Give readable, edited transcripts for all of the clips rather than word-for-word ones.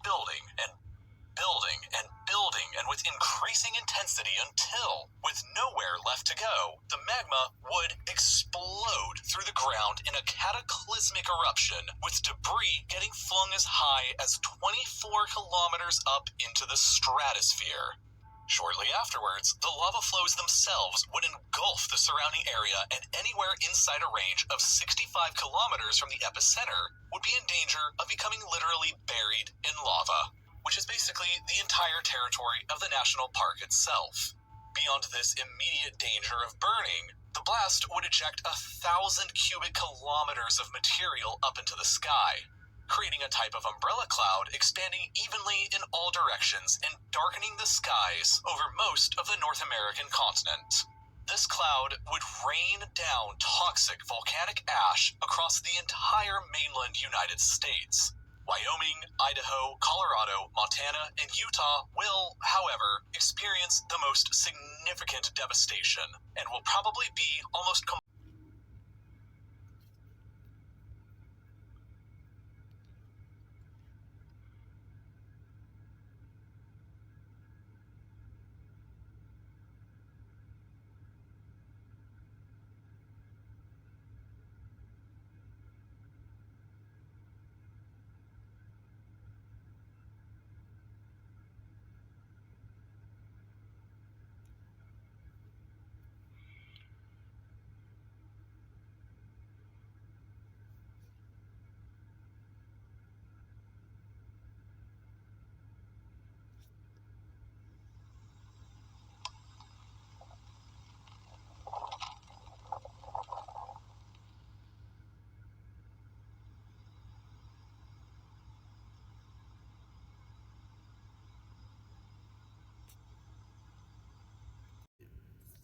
building and building and building, and with increasing intensity until, with nowhere left to go, the magma would explode through the ground in a cataclysmic eruption, with debris getting flung as high as 24 kilometers up into the stratosphere. Shortly afterwards, the lava flows themselves would engulf the surrounding area, and anywhere inside a range of 65 kilometers from the epicenter would be in danger of becoming literally buried in lava, which is basically the entire territory of the national park itself. Beyond this immediate danger of burning, the blast would eject 1,000 cubic kilometers of material up into the sky, creating a type of umbrella cloud expanding evenly in all directions and darkening the skies over most of the North American continent. This cloud would rain down toxic volcanic ash across the entire mainland United States. Wyoming, Idaho, Colorado, Montana, and Utah will, however, experience the most significant devastation and will probably be almost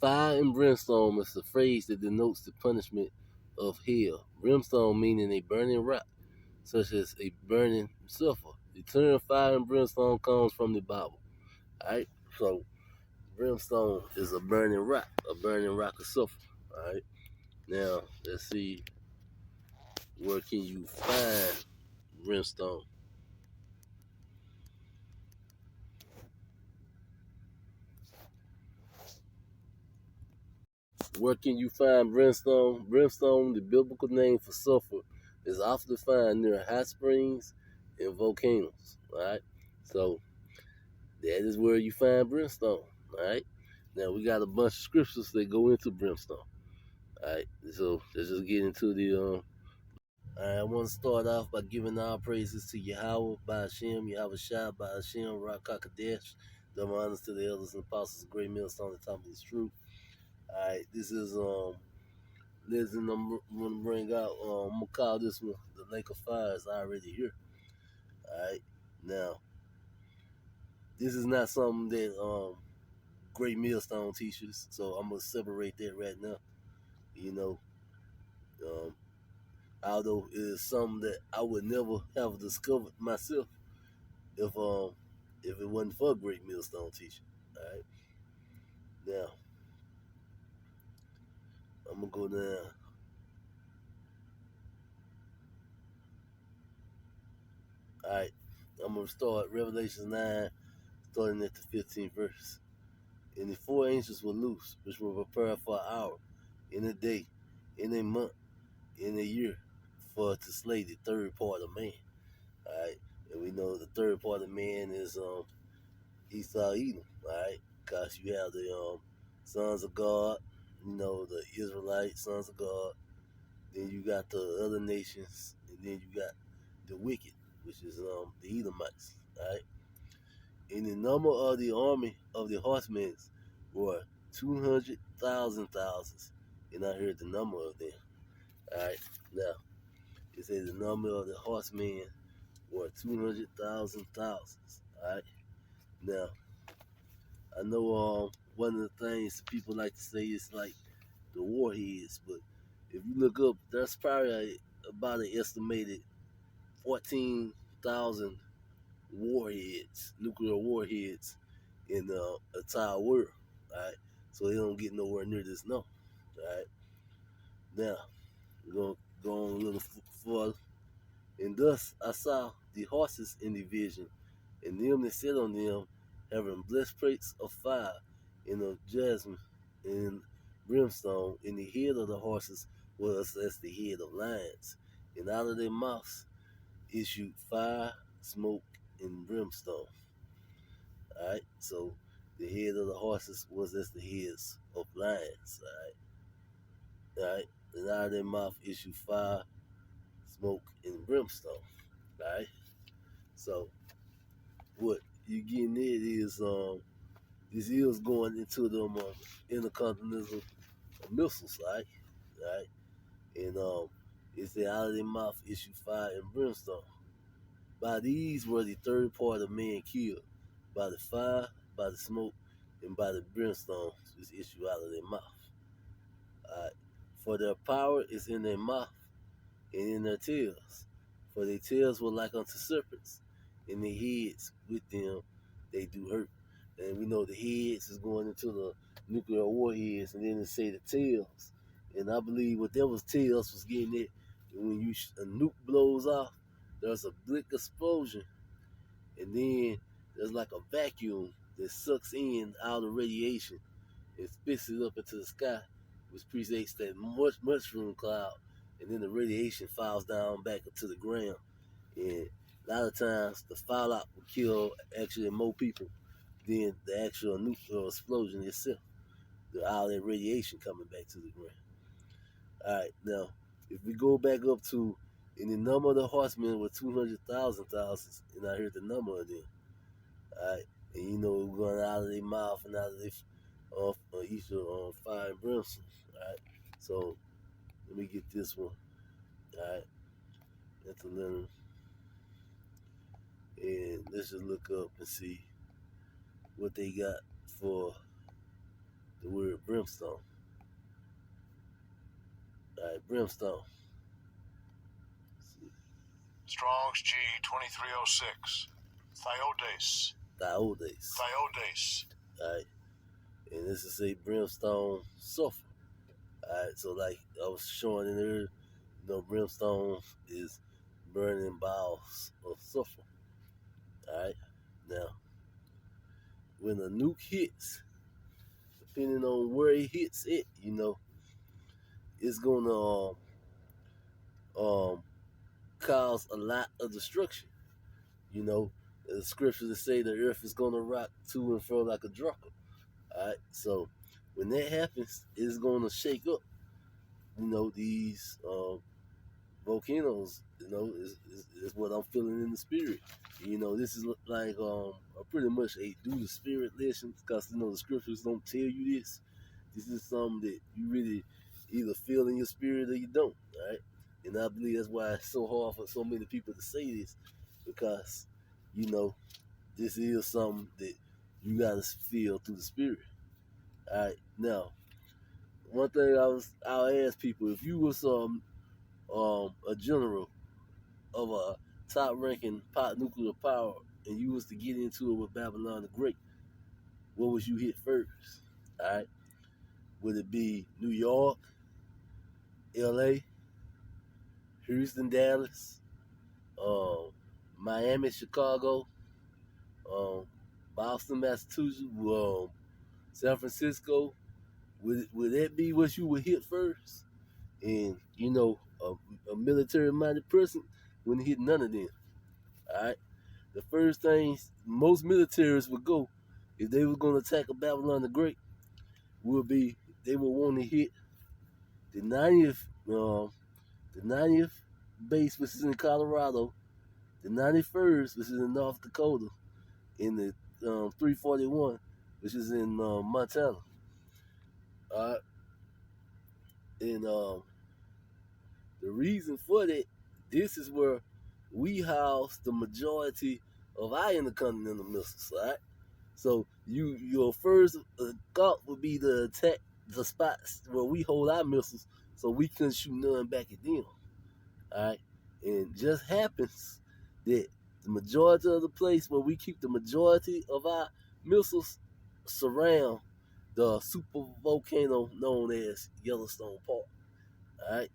Fire and brimstone is a phrase that denotes the punishment of hell. Brimstone meaning a burning rock, such as a burning sulfur. The term fire and brimstone comes from the Bible. Alright? So brimstone is a burning rock of sulfur. Alright? Now let's see, where can you find brimstone? Where can you find brimstone? Brimstone, the biblical name for sulfur, is often found near hot springs and volcanoes. Alright? So that is where you find brimstone. Alright? Now we got a bunch of scriptures that go into brimstone. Alright, so let's just get into the Alright, I want to start off by giving all praises to Yahweh, by Hashem, Yahweh Shah, by Hashem, Rock Kadesh. Double honors to the elders and apostles, great millstone, the top of this truth. Alright, this is listen, I'm gonna bring out I'm gonna call this one the Lake of Fire is already here. Alright. Now, this is not something that great millstone teaches, so I'm gonna separate that right now. You know, um, although it is something that I would never have discovered myself if it wasn't for great millstone teaching. All right, now I'm gonna go down. All right, I'm gonna start Revelation 9, starting at the 15th verse. And the four angels were loose, which were prepared for an hour, in a day, in a month, in a year, for to slay the third part of man. All right, and we know the third part of man is Esau Edom. All right, because you have the sons of God, you know, the Israelite sons of God. Then you got the other nations, and then you got the wicked, which is the Edomites. All right, and the number of the army of the horsemen were 200,000 thousands, and I heard the number of them. All right, now it says the number of the horsemen were 200,000 thousands. All right, now I know one of the things people like to say is like the warheads, but if you look up, there's probably about an estimated 14,000 warheads, nuclear warheads, in the entire world. All right, so they don't get nowhere near this number. All right, now we're gonna go on a little further, and thus I saw the horses in the vision, and them that sit on them having breastplates of fire and of jasmine and brimstone, and the head of the horses was as the head of lions, and out of their mouths issued fire, smoke, and brimstone. Alright, so the head of the horses was as the heads of lions. Alright, and out of their mouth issued fire, smoke, and brimstone. Alright, so what you getting at is this is going into them intercontinental missiles, right? Right, and it's the out of their mouth issue fire and brimstone. By these were the third part of man killed, by the fire, by the smoke, and by the brimstone which issue out of their mouth. Right. For their power is in their mouth and in their tails. For their tails were like unto serpents, and their heads with them they do hurt. And we know the heads is going into the nuclear warheads, and then they say the tails. And I believe what that was tails was getting it when a nuke blows off, there's a big explosion, and then there's like a vacuum that sucks in all the radiation and spits it up into the sky, which creates that mushroom cloud, and then the radiation falls down back into the ground. And a lot of times, the fallout will kill actually more people than the actual nuclear explosion itself. All that radiation coming back to the ground. All right, now if we go back up to, and the number of the horsemen were 200,000 thousands, and I heard the number of them. All right, and going out of their mouth and out of their each of fire and brimstone. All right, so let me get this one. All right, that's a little, and let's just look up and see what they got for the word brimstone. All right, brimstone. Strong's G 2306. Thiodes. Thiodes. All right, and this is a brimstone sulfur. All right, so like I was showing in there, brimstone is burning balls of sulfur. All right, now when a nuke hits, depending on where it hits it, it's gonna cause a lot of destruction. The scriptures say the earth is gonna rock to and fro like a drunkard. All right, so when that happens, it's gonna shake up. These volcanoes. Is what I'm feeling in the spirit. This is like pretty much a do the spirit lesson, because the scriptures don't tell you this. This is something that you really either feel in your spirit or you don't, right? And I believe that's why it's so hard for so many people to say this, because this is something that you gotta feel through the spirit. All right, now one thing I'll ask people, if you was a general of a top-ranking nuclear power, and you was to get into it with Babylon the Great, what would you hit first? All right, would it be New York, L.A., Houston, Dallas, Miami, Chicago, Boston, Massachusetts, San Francisco? Would that be what you would hit first? And a military-minded person wouldn't hit none of them. All right. The first things most militaries would go, if they were going to attack a Babylon the Great, would be they would want to hit the 90th base, which is in Colorado, the 91st, which is in North Dakota, and the 341, which is in Montana. All right. And the reason for that, this is where we house the majority of our intercontinental missiles. All right. So your first thought would be to attack the spots where we hold our missiles, so we couldn't shoot none back at them. All right, and just happens that the majority of the place where we keep the majority of our missiles surround the super volcano known as Yellowstone Park. All right,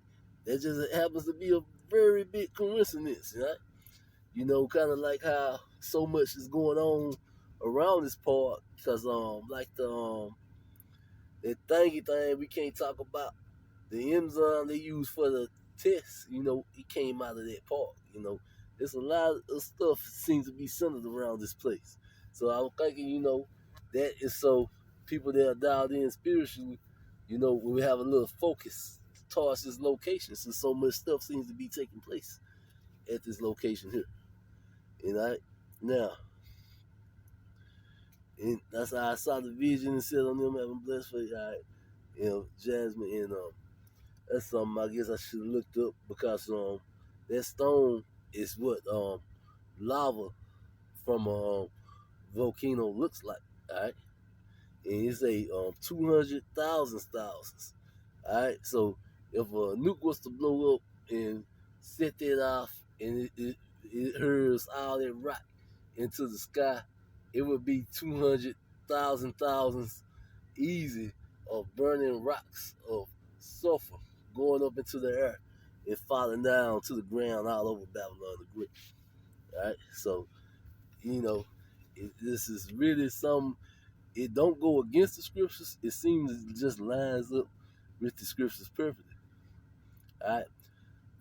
that just happens to be a very big coincidence, right? Kind of like how so much is going on around this part, because like that thingy thing we can't talk about, the enzyme they use for the test, it came out of that park. There's a lot of stuff seems to be centered around this place. So I'm thinking, that is so people that are dialed in spiritually, when we have a little focus towards this location, since so much stuff seems to be taking place at this location here. Now, and that's how I saw the vision and said on them having blessed faith. Jasmine, and that's something I guess I should have looked up, because that stone is what lava from a volcano looks like. All right, and it's a 200,000 thousands. All right, so if a nuke was to blow up and set that off, and it hurls all that rock into the sky, it would be 200,000 thousands easy of burning rocks of sulfur going up into the air and falling down to the ground all over Babylon the Great. All right, so this is really something. It don't go against the scriptures. It seems it just lines up with the scriptures perfectly. All right,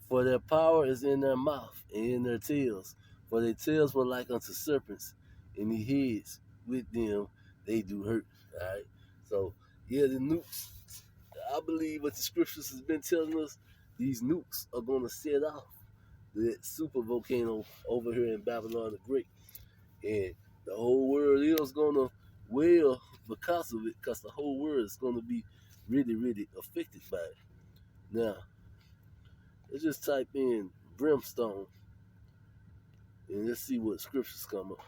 for their power is in their mouth and in their tails. For their tails were like unto serpents, and the heads with them they do hurt. All right, so yeah, the nukes. I believe what the scriptures has been telling us. These nukes are going to set off the super volcano over here in Babylon the Great, and the whole world is going to wail because of it, because the whole world is going to be really, really affected by it. Now, let's just type in brimstone, and let's see what scriptures come up.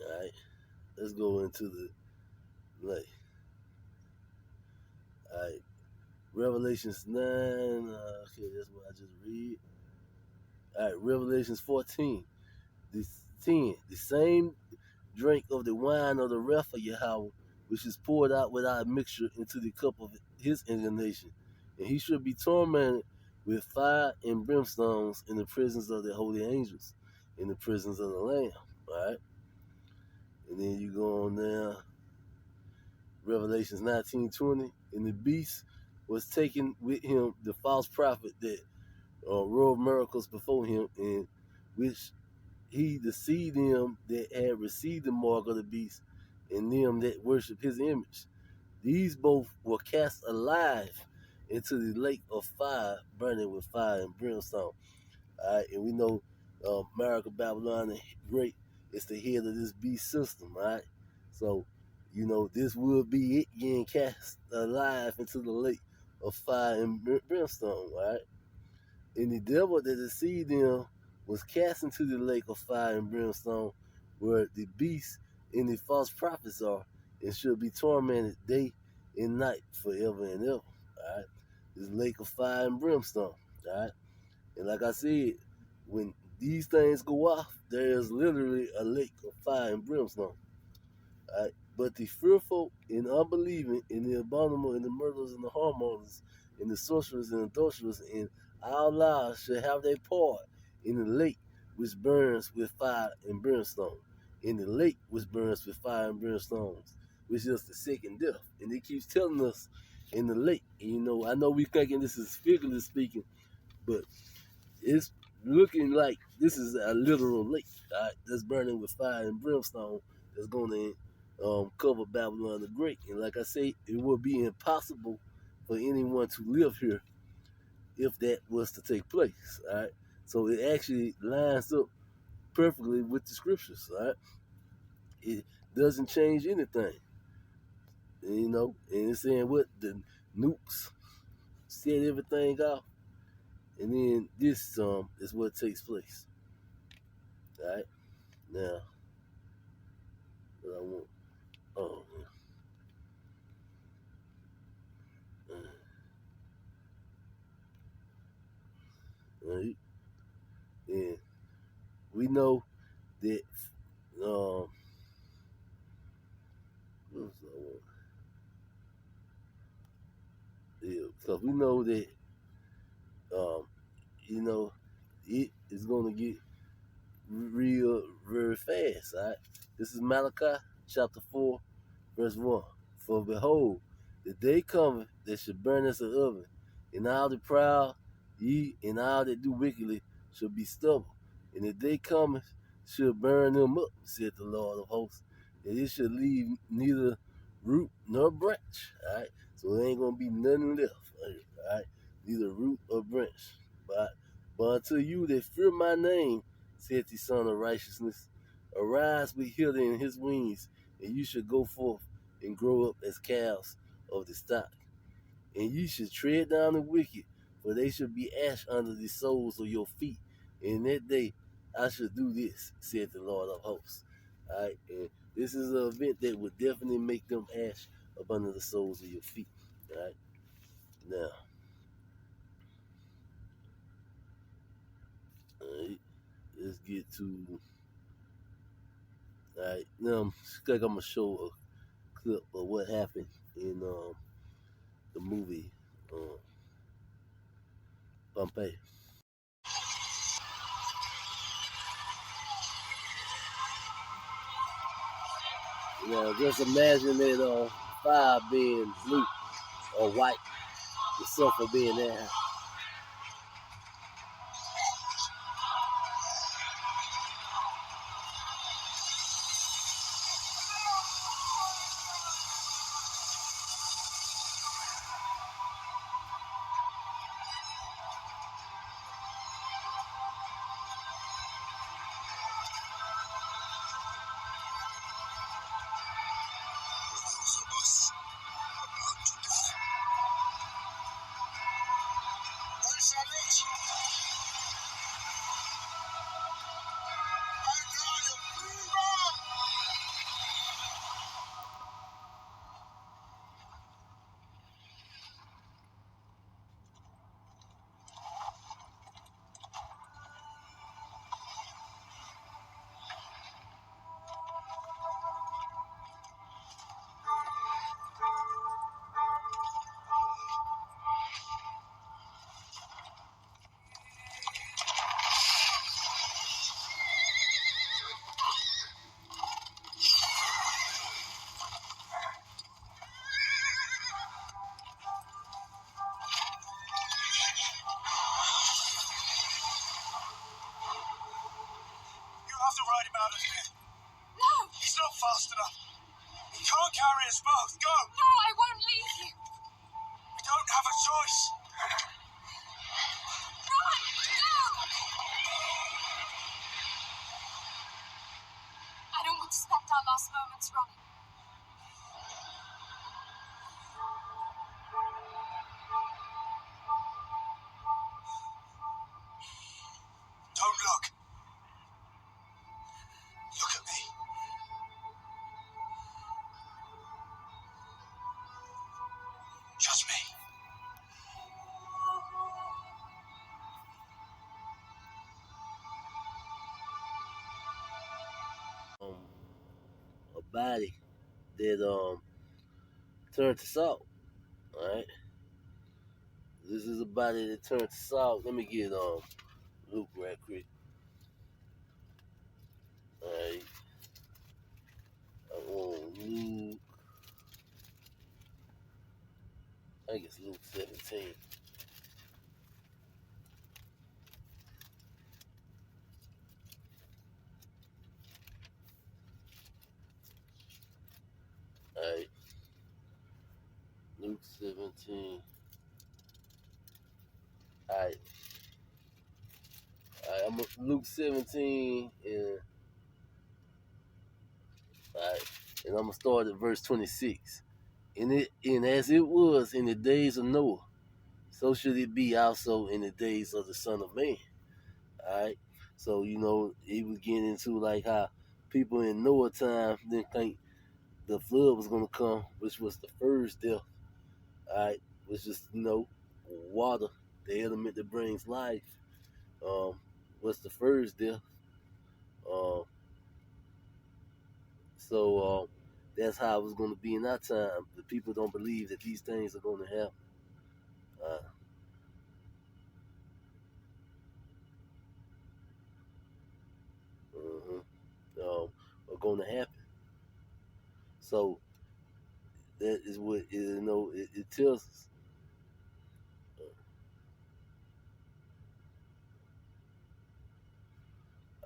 All right, let's go into the lake. All right, Revelations 9. Okay, that's what I just read. All right, Revelations 14. This 10. The same drink of the wine of the wrath of Yahweh, which is poured out without mixture into the cup of his indignation. And he should be tormented with fire and brimstones in the presence of the holy angels, in the presence of the Lamb. All right? And then you go on there, Revelations 19:20. And the beast was taken with him, the false prophet that wrought miracles before him, in which he deceived them that had received the mark of the beast, and them that worship his image. These both were cast alive into the lake of fire, burning with fire and brimstone. All right, and we know America, Babylon, the Great is the head of this beast system. All right, so this would be it getting cast alive into the lake of fire and brimstone. All right, and the devil that deceived them was cast into the lake of fire and brimstone, where the beast and the false prophets are, and should be tormented day and night forever and ever. All right, this lake of fire and brimstone. All right, and like I said, when these things go off, there is literally a lake of fire and brimstone. All right, but the fearful and unbelieving, and the abominable, and the murderers, and the whoremongers, and the sorcerers, and adulterers, and all liars shall have their part in the lake which burns with fire and brimstone. In the lake which burns with fire and brimstones, which is the second death. And it keeps telling us in the lake. And, I know we thinking this is figuratively speaking, but it's looking like this is a literal lake, all right, that's burning with fire and brimstone, that's going to cover Babylon the Great. And like I say, it would be impossible for anyone to live here if that was to take place. All right, so it actually lines up perfectly with the scriptures. All right, it doesn't change anything. And it's saying what the nukes set everything off, and then this is what takes place. All right, now what I want. Oh, right. And we know that um, yeah, because we know that um, you know it is going to get real very fast. All right. This is Malachi chapter 4, verse 1. For behold, the day cometh that shall burn as an oven, and all the proud, ye and all that do wickedly shall be stubble. And the day cometh shall burn them up, said the Lord of hosts, and it shall leave neither root nor branch. All right. So there ain't gonna be nothing left. All right. Neither root or branch. But unto you that fear my name, said the Son of Righteousness, arise with healing in his wings, and you shall go forth and grow up as calves of the stock. And ye should tread down the wicked, for they shall be ash under the soles of your feet. And in that day I shall do this, said the Lord of hosts. All right, and this is an event that would definitely make them ash up under the soles of your feet. All right, now, all right, let's get to. All right, now I'm gonna show a clip of what happened in the movie Pompeii. Now just imagine that fire being blue or white, the sulfur being that high. You have to ride him out of here. No! He's not fast enough. He can't carry us both. Go! No, I won't leave you. We don't have a choice. Run! Go! I don't want to spend our last moments running. Don't look. Look at me. Just me. A body that turned to salt. All right, this is a body that turned to salt. Let me get Luke right quick. All right, I want Luke. I think it's Luke 17. All right, Luke 17. All right, I'm Luke 17 and all right, and I'm gonna start at verse 26. And as it was in the days of Noah, so should it be also in the days of the Son of Man. All right. So he was getting into like how people in Noah time didn't think the flood was gonna come, which was the first death. All right, which is water, the element that brings life. Was the first death. Um, so that's how it was gonna be in our time. The people don't believe that these things are gonna happen. Uh, going to happen. So that is what it tells us.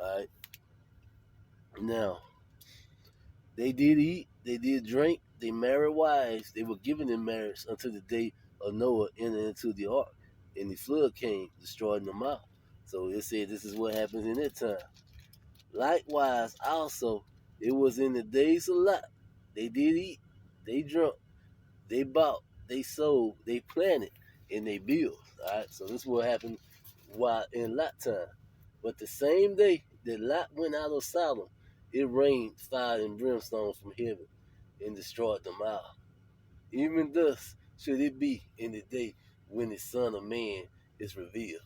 All right. Now they did eat, they did drink, they married wives. They were given in marriage until the day of Noah entered into the ark, and the flood came, destroying them out. So it said this is what happens in that time. Likewise, also, it was in the days of Lot. They did eat, they drunk, they bought, they sold, they planted, and they built. All right, so this is what happened while in Lot time. But the same day that Lot went out of Sodom, it rained fire and brimstone from heaven and destroyed them out. Even thus should it be in the day when the Son of Man is revealed.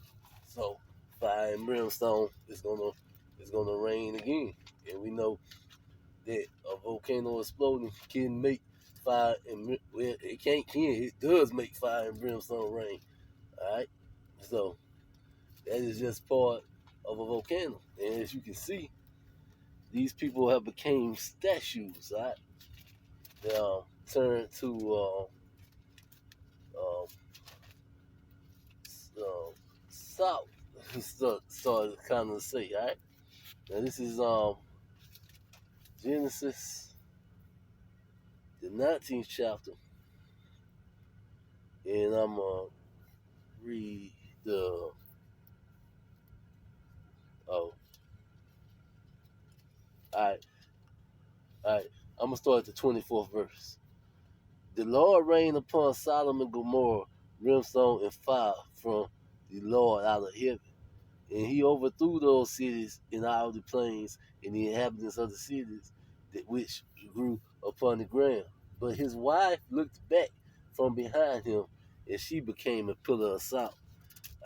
So fire and brimstone is gonna rain again, and we know that a volcano exploding can make fire and well, it does make fire and brimstone rain. All right, so that is just part of a volcano, and as you can see, these people have become statues. All right, they turned to um, salt. Started kind of say, all right. Now this is Genesis, the 19th chapter, and I'm gonna read the oh, all right. I'm gonna start at the 24th verse. The Lord rained upon Sodom and Gomorrah brimstone and fire from the Lord out of heaven, and he overthrew those cities and all the plains and the inhabitants of the cities that which grew upon the ground. But his wife looked back from behind him, and she became a pillar of salt.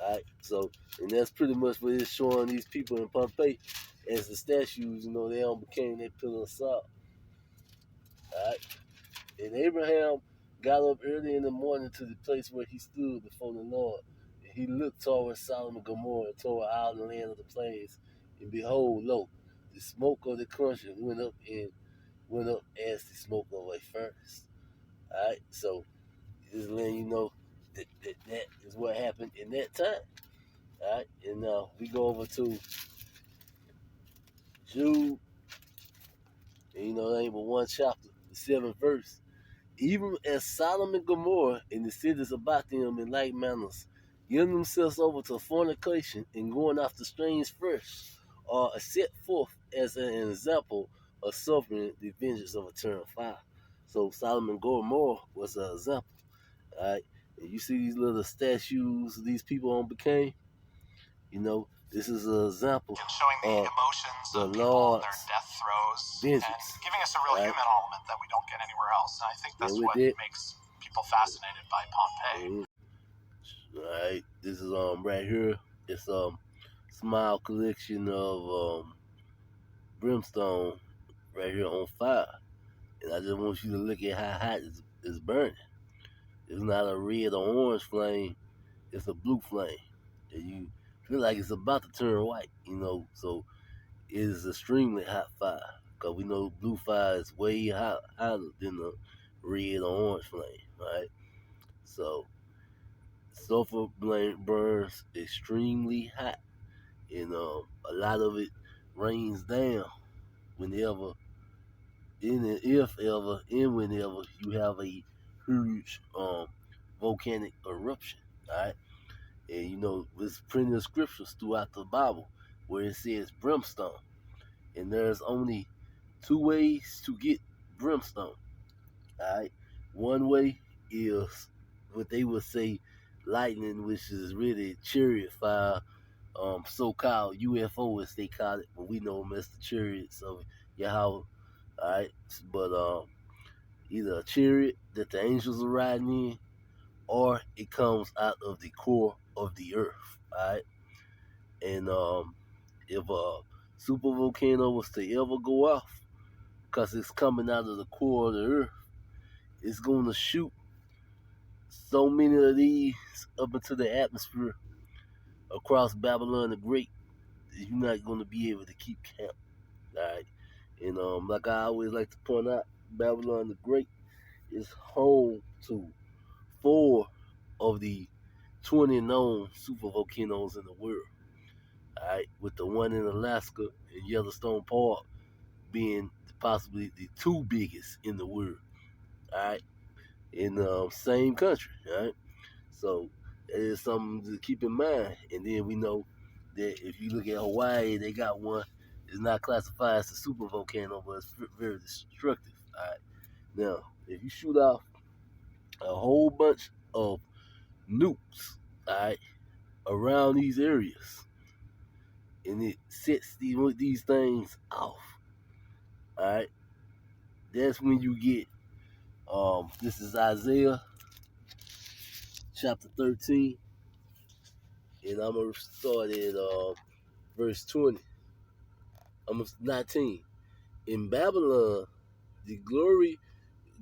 All right, so and that's pretty much what it's showing these people in Pompeii as the statues. They all became that pillar of salt. All right, and Abraham got up early in the morning to the place where he stood before the Lord. And he looked toward Sodom and Gomorrah, toward all the land of the plains. And behold, lo, the smoke of the country went up as the smoke of a furnace. All right, so just letting you know that is what happened in that time. All right, and now we go over to Jude, and it ain't but one chapter, the 7th verse. Even as Sodom and Gomorrah and the cities about them in like manners, giving themselves over to fornication and going after strange flesh, are set forth as an example of suffering the vengeance of eternal fire. So Sodom and Gomorrah was an example. All right, and you see these little statues these people on became. This is an example And showing the of emotions the of people in Lord's their death throes vengeance, and giving us a real right? human element that we don't get anywhere else. And I think that's And with what it, makes people fascinated by Pompeii. all right, this is right here. It's small collection of brimstone right here on fire, and I just want you to look at how hot it's burning. It's not a red or orange flame; it's a blue flame, and you feel like it's about to turn white. So it is extremely hot fire because we know blue fire is way hotter than the red or orange flame, right? So sulfur burns extremely hot, and a lot of it rains down whenever, if ever, and whenever you have a huge volcanic eruption. All right, and there's plenty of scriptures throughout the Bible where it says brimstone, and there's only two ways to get brimstone. All right, one way is what they would say lightning, which is really chariot fire, so-called UFO as they call it, but we know them as the chariots of Yahweh. All right, but either a chariot that the angels are riding in, or it comes out of the core of the earth. All right, and if a super volcano was to ever go off, because it's coming out of the core of the earth, it's going to shoot so many of these up into the atmosphere across Babylon the Great, you're not going to be able to keep count. All right, And like I always like to point out, Babylon the Great is home to 4 of the 20 known supervolcanoes in the world. All right, with the one in Alaska and Yellowstone Park being possibly the 2 biggest in the world. All right, in the same country. All right, so that is something to keep in mind. And then we know that if you look at Hawaii, they got one. It's not classified as a super volcano, but it's very destructive. All right, now if you shoot off a whole bunch of nukes, all right, around these areas, and it sets these things off. All right, that's when you get. This is Isaiah chapter 13, and I'm gonna start at verse 20. I'm 19. In Babylon, the glory,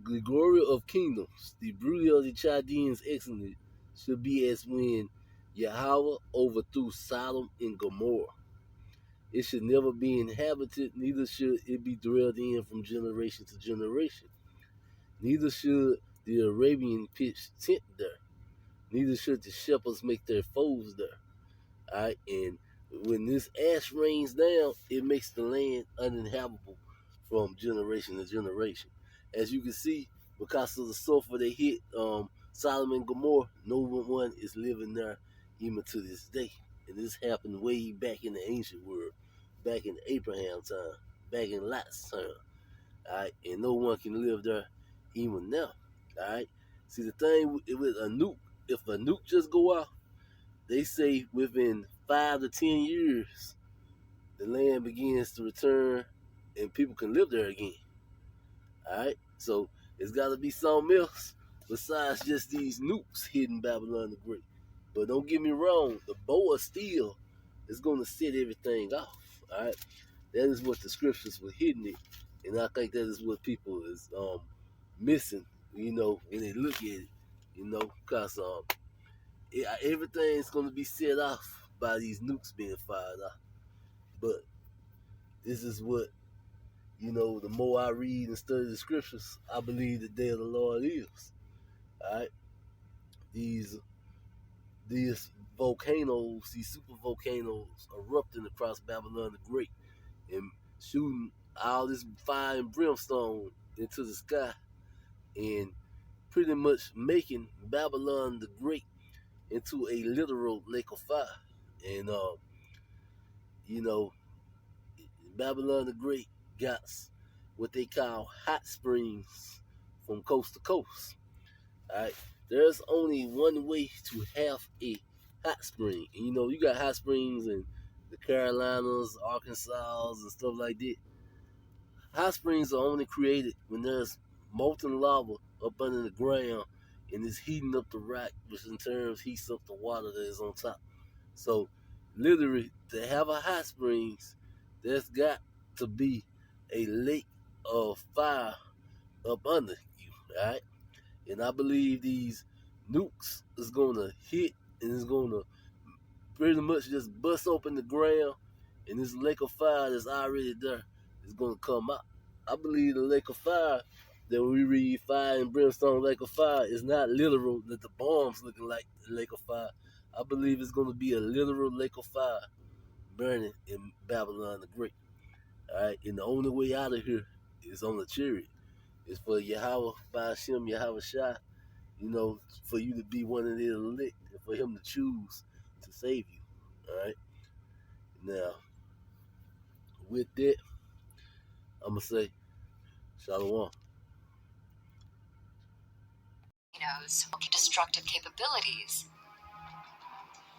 the glory of kingdoms, the beauty of the Chaldeans' excellence should be as when Yahweh overthrew Sodom and Gomorrah. It should never be inhabited, neither should it be dwelled in from generation to generation. Neither should the Arabian pitch tent there. Neither should the shepherds make their foes there. All right, and when this ash rains down, it makes the land uninhabitable from generation to generation. As you can see, because of the sulfur they hit Sodom and Gomorrah, no one is living there even to this day. And this happened way back in the ancient world, back in Abraham time, back in Lot's time. All right, and no one can live there even now. All right, see the thing with a nuke, if a nuke just go off, they say within 5 to 10 years, the land begins to return and people can live there again. All right, so it's got to be something else besides just these nukes hitting Babylon the Great. But don't get me wrong, the bow of steel is going to set everything off. All right, that is what the scriptures were hitting it, and I think that is what people is missing. When they look at it, because everything's going to be set off by these nukes being fired off. But this is what, the more I read and study the scriptures, I believe the day of the Lord is. All right, these these volcanoes, these super volcanoes, erupting across Babylon the Great and shooting all this fire and brimstone into the sky, and pretty much making Babylon the Great into a literal lake of fire. And you know, Babylon the Great got what they call hot springs from coast to coast. All right, there's only one way to have a hot spring. And, you got hot springs in the Carolinas, Arkansas, and stuff like that. Hot springs are only created when there's molten lava up under the ground and it's heating up the rock, which in turn heats up the water that is on top. So, literally, to have a hot springs, there's got to be a lake of fire up under you, all right? And I believe these nukes is gonna hit and it's gonna pretty much just bust open the ground, and this lake of fire that's already there is gonna come out. I believe the lake of fire that we read fire and brimstone lake of fire is not literal that the bombs looking like the lake of fire. I believe it's gonna be a literal lake of fire burning in Babylon the Great. Alright, and the only way out of here is on the chariot. It's for Yahweh by Hashem, Yahweh Shai, for you to be one of the elect and for him to choose to save you. Alright? Now, with that, I'm going to say, Shalom. Destructive capabilities.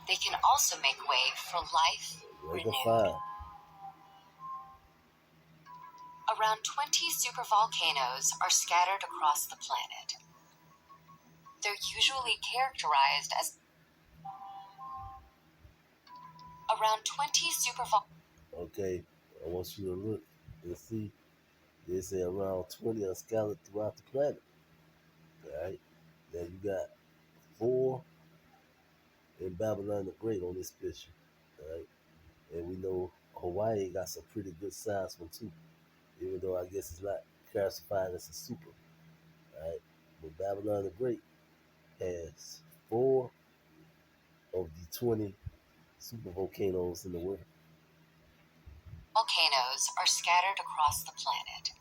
They can also make way for life renewed. Around 20 supervolcanoes are scattered across the planet. They're usually characterized as around 20 supervolcanoes. Okay, I want you to look and see. They say around 20 are scattered throughout the planet. Alright? Now you got 4 in Babylon the Great on this picture. Alright? And we know Hawaii got some pretty good size one too. even though I guess it's not classified as a super. Right? But Babylon the Great has 4 of the 20 supervolcanoes in the world. Volcanoes are scattered across the planet.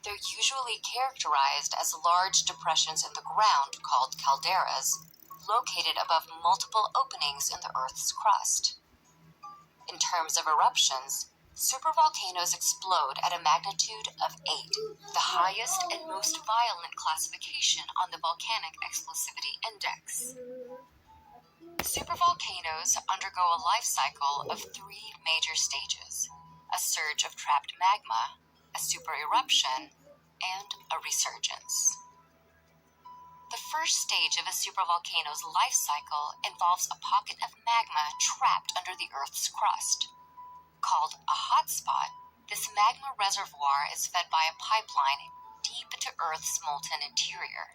They're usually characterized as large depressions in the ground called calderas, located above multiple openings in the Earth's crust. In terms of eruptions, supervolcanoes explode at a magnitude of 8, the highest and most violent classification on the Volcanic Explosivity Index. Supervolcanoes undergo a life cycle of 3 major stages: a surge of trapped magma, a supereruption, and a resurgence. The first stage of a supervolcano's life cycle involves a pocket of magma trapped under the Earth's crust. Called a hotspot, this magma reservoir is fed by a pipeline deep into Earth's molten interior.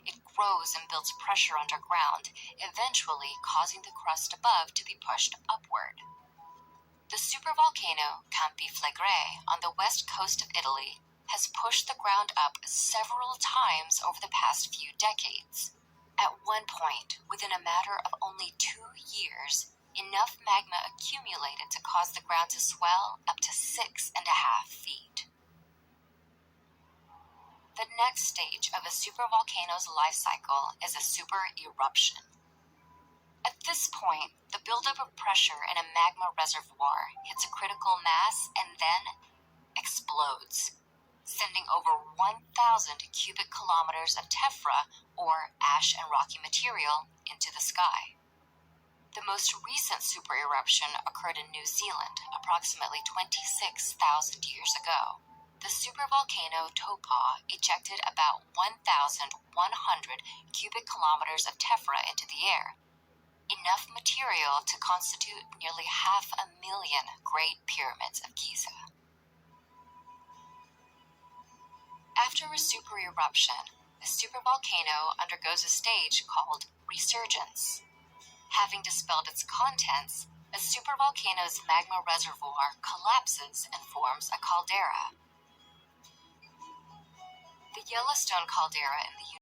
It grows and builds pressure underground, eventually causing the crust above to be pushed upward. The supervolcano Campi Flegrei on the west coast of Italy has pushed the ground up several times over the past few decades. At one point, within a matter of only 2 years, enough magma accumulated to cause the ground to swell up to 6.5 feet. The next stage of a supervolcano's life cycle is a supereruption. At this point, the buildup of pressure in a magma reservoir hits a critical mass and then explodes, sending over 1,000 cubic kilometers of tephra, or ash and rocky material, into the sky. The most recent supereruption occurred in New Zealand approximately 26,000 years ago. The supervolcano Taupo ejected about 1,100 cubic kilometers of tephra into the air, enough material to constitute nearly 500,000 Great Pyramids of Giza. After a supereruption, the supervolcano undergoes a stage called resurgence. Having dispelled its contents, a supervolcano's magma reservoir collapses and forms a caldera. The Yellowstone caldera in the